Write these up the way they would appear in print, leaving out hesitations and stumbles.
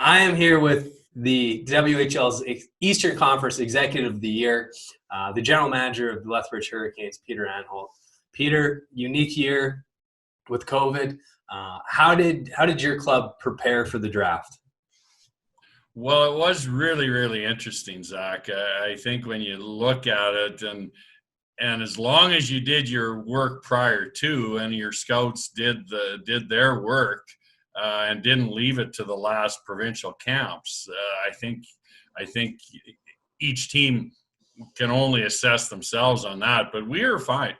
I am here with the WHL's Eastern Conference Executive of the Year, the General Manager of the Lethbridge Hurricanes, Peter Anholt. Peter, unique year with COVID. How did your club prepare for the draft? Well, it was really, really interesting, Zach. I think when you look at it, and as long as you did your work prior to, and your scouts did their work, and didn't leave it to the last provincial camps, I think each team can only assess themselves on that. But we are fine.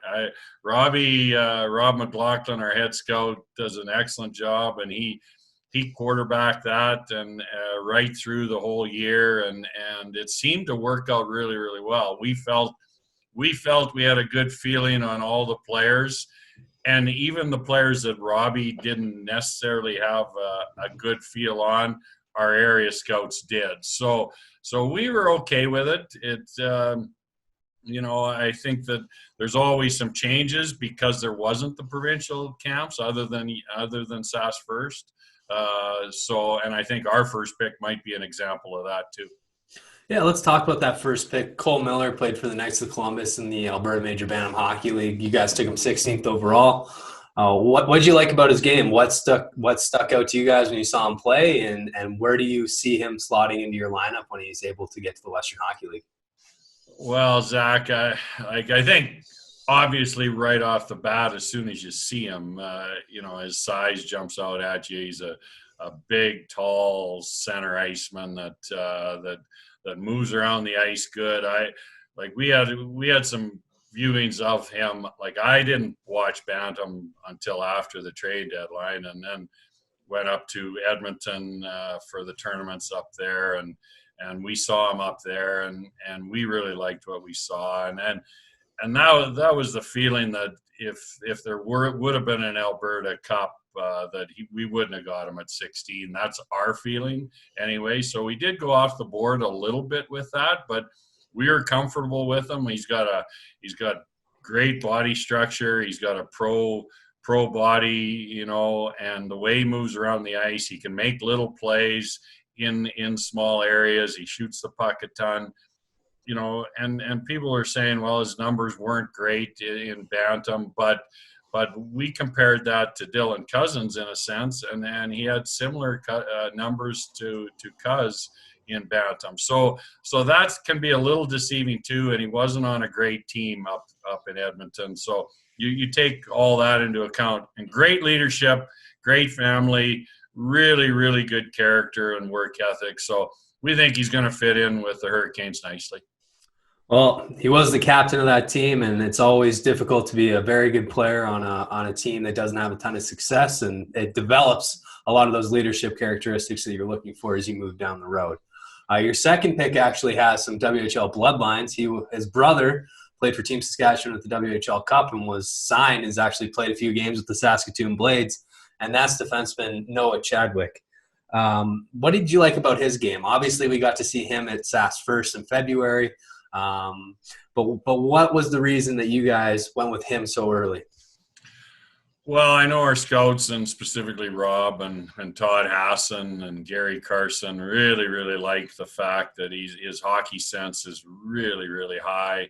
Rob McLaughlin, our head scout, does an excellent job, and he quarterbacked that and right through the whole year, and it seemed to work out really, really well. We felt we had a good feeling on all the players, and even the players that Robbie didn't necessarily have a good feel on, our area scouts did. So we were okay with it. I think that there's always some changes because there wasn't the provincial camps other than SAS First. And I think our first pick might be an example of that too. Yeah, let's talk about that first pick. Cole Miller played for the Knights of Columbus in the Alberta Major Bantam Hockey League. You guys took him 16th overall. What did you like about his game? What stuck out to you guys when you saw him play, and where do you see him slotting into your lineup when he's able to get to the Western Hockey League? Well, Zach, I think obviously right off the bat, as soon as you see him, his size jumps out at you. He's a big, tall center iceman that moves around the ice good. We had some viewings of him. Like, I didn't watch Bantam until after the trade deadline, and then went up to Edmonton for the tournaments up there, and we saw him up there, and we really liked what we saw, and that was the feeling that if there would have been an Alberta Cup, we wouldn't have got him at 16. That's our feeling anyway. So we did go off the board a little bit with that, but we are comfortable with him. He's got great body structure. He's got a pro body, and the way he moves around the ice, he can make little plays in small areas. He shoots the puck a ton. And people are saying, well, his numbers weren't great in Bantam, but we compared that to Dylan Cousins in a sense, and he had similar numbers to Cuz in Bantam. So that can be a little deceiving too, and he wasn't on a great team up in Edmonton. So you take all that into account, and great leadership, great family, really, really good character and work ethic. So we think he's going to fit in with the Hurricanes nicely. Well, he was the captain of that team, and it's always difficult to be a very good player on a team that doesn't have a ton of success, and it develops a lot of those leadership characteristics that you're looking for as you move down the road. Your second pick actually has some WHL bloodlines. His brother played for Team Saskatchewan at the WHL Cup and has actually played a few games with the Saskatoon Blades, and that's defenseman Noah Chadwick. What did you like about his game? Obviously, we got to see him at SAS First in February. But what was the reason that you guys went with him so early? Well, I know our scouts, and specifically Rob and Todd Hassan and Gary Carson, really, really like the fact that his hockey sense is really, really high.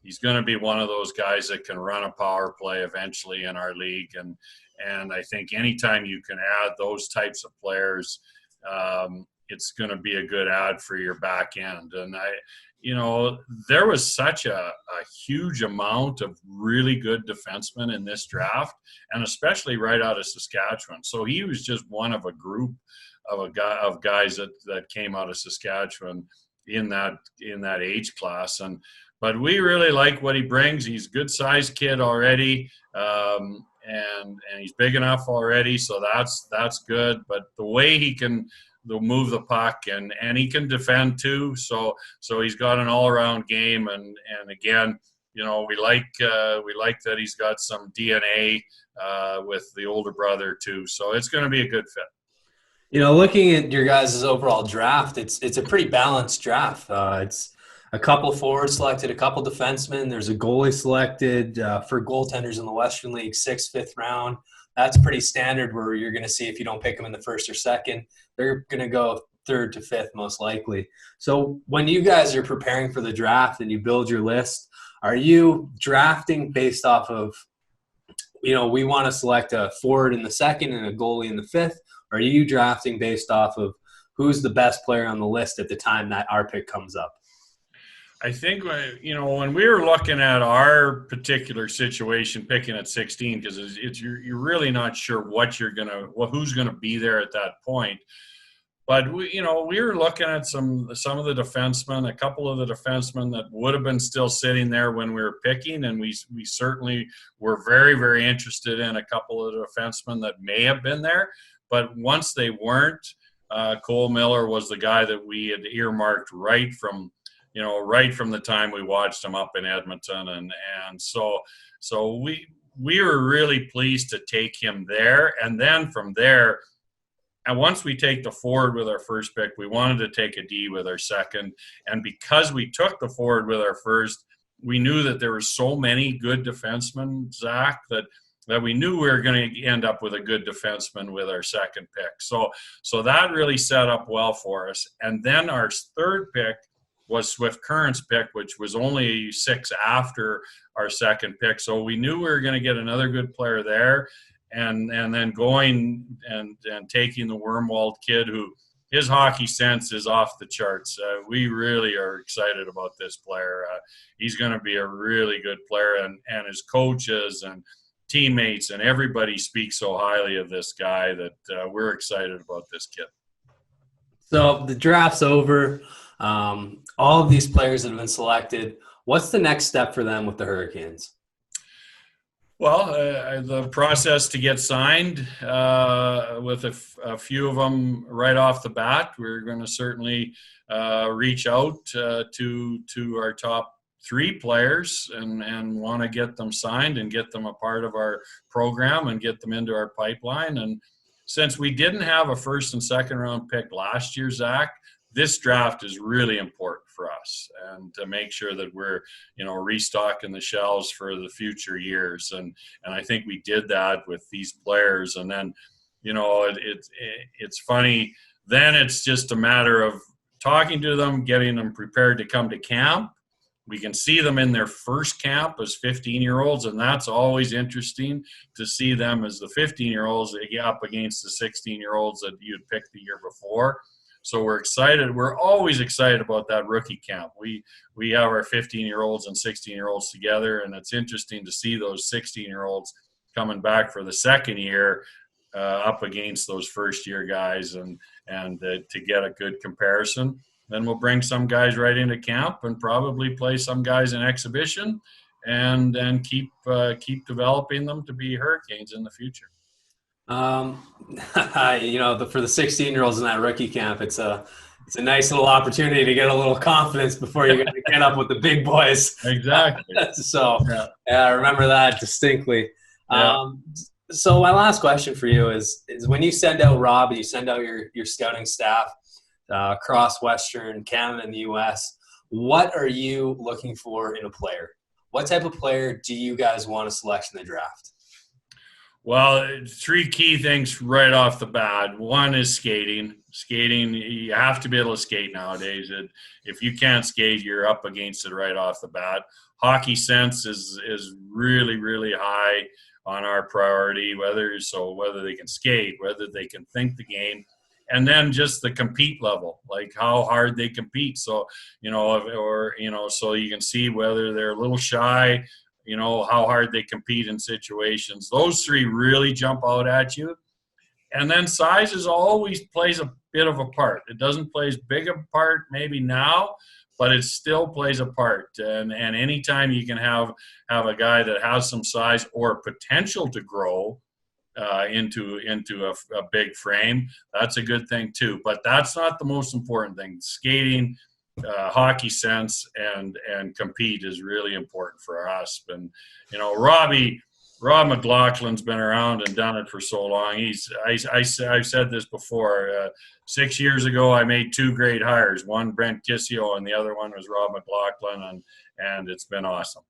He's going to be one of those guys that can run a power play eventually in our league, and I think anytime you can add those types of players, it's going to be a good add for your back end. And there was such a huge amount of really good defensemen in this draft, and especially right out of Saskatchewan. So he was just one of a group of guys that came out of Saskatchewan in that age class. But we really like what he brings. He's a good sized kid already. And he's big enough already, so that's good. But the way he can move the puck, and he can defend too. So he's got an all-around game, and again, we like that he's got some DNA with the older brother too. So it's going to be a good fit. Looking at your guys' overall draft, it's a pretty balanced draft. It's a couple forwards selected, a couple defensemen. There's a goalie selected for goaltenders in the Western League, 6th, 5th round. That's pretty standard, where you're going to see if you don't pick them in the first or second, they're going to go third to fifth most likely. So when you guys are preparing for the draft and you build your list, are you drafting based off of, we want to select a forward in the second and a goalie in the fifth? Or are you drafting based off of who's the best player on the list at the time that our pick comes up? I think, when we were looking at our particular situation, picking at 16, because you're really not sure who's gonna be there at that point. But we were looking at some of the defensemen, a couple of the defensemen that would have been still sitting there when we were picking, and we certainly were very, very interested in a couple of the defensemen that may have been there. But once they weren't, Cole Miller was the guy that we had earmarked right from the time we watched him up in Edmonton, and so we were really pleased to take him there. And then from there, and once we take the forward with our first pick, we wanted to take a D with our second. And because we took the forward with our first, we knew that there were so many good defensemen, Zach, that we knew we were going to end up with a good defenseman with our second pick. So that really set up well for us. And then our third pick was Swift Current's pick, which was only 6 after our second pick. So we knew we were going to get another good player there. And then going and taking the Wormwald kid, who his hockey sense is off the charts. We really are excited about this player. He's going to be a really good player, and his coaches and teammates and everybody speak so highly of this guy that we're excited about this kid. So the draft's over. All of these players that have been selected. What's the next step for them with the Hurricanes? Well, the process to get signed with a few of them right off the bat. We're going to certainly reach out to our top 3 players and want to get them signed and get them a part of our program and get them into our pipeline. And since we didn't have a first and second round pick last year, Zach, this draft is really important for us, and to make sure that we're, restocking the shelves for the future years. And I think we did that with these players. And then, it's funny. Then it's just a matter of talking to them, getting them prepared to come to camp. We can see them in their first camp as 15-year-olds, and that's always interesting to see them as the 15-year-olds up against the 16-year-olds that you'd picked the year before. So we're excited. We're always excited about that rookie camp. We have our 15-year-olds and 16-year-olds together, and it's interesting to see those 16-year-olds coming back for the second year up against those first-year guys, and to get a good comparison. Then we'll bring some guys right into camp and probably play some guys in exhibition, and keep developing them to be Hurricanes in the future. For the 16-year-olds in that rookie camp, it's a nice little opportunity to get a little confidence before you get up with the big boys. Exactly. So I remember that distinctly. Yeah. So my last question for you is when you send out Rob and you send out your scouting staff across Western Canada and the U.S., what are you looking for in a player? What type of player do you guys want to select in the draft? Well, 3 key things right off the bat. One is skating. Skating, you have to be able to skate nowadays. If you can't skate, you're up against it right off the bat. Hockey sense is really, really high on our priority, whether they can skate, whether they can think the game, and then just the compete level, like how hard they compete. So, so you can see whether they're a little shy, how hard they compete in situations. Those 3 really jump out at you. And then size always plays a bit of a part. It doesn't play as big a part maybe now, but it still plays a part. And anytime you can have a guy that has some size or potential to grow into a big frame, that's a good thing too. But that's not the most important thing. Skating, hockey sense, and compete is really important for us. And Rob McLaughlin's been around and done it for so long. I've said this before. 6 years ago, I made 2 great hires. One, Brent Kissio, and the other one was Rob McLaughlin, and it's been awesome.